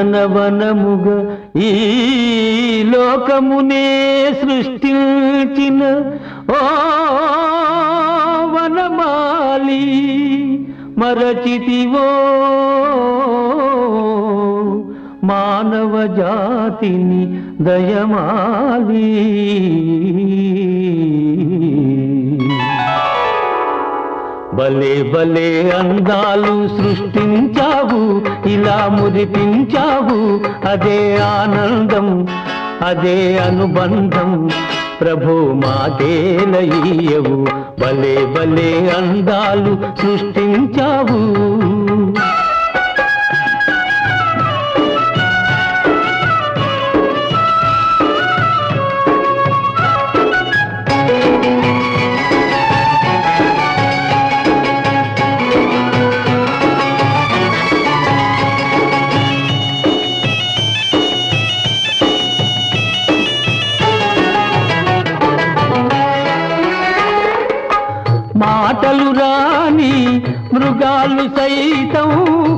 ఉద్యనవనముగ ఈ లోకమునే సృష్టించిన ఓ వనమాలి మరచితివో మానవ జాతిని దయమాలి. భలే భలే అందాలు సృష్టించావు, ఇలా మురిపించావు, అదే ఆనందం అదే అనుబంధం, ప్రభు మాతేలయ్యవు. భలే భలే అందాలు సృష్టించావు. మాటలు రాని మృగాలు సైతం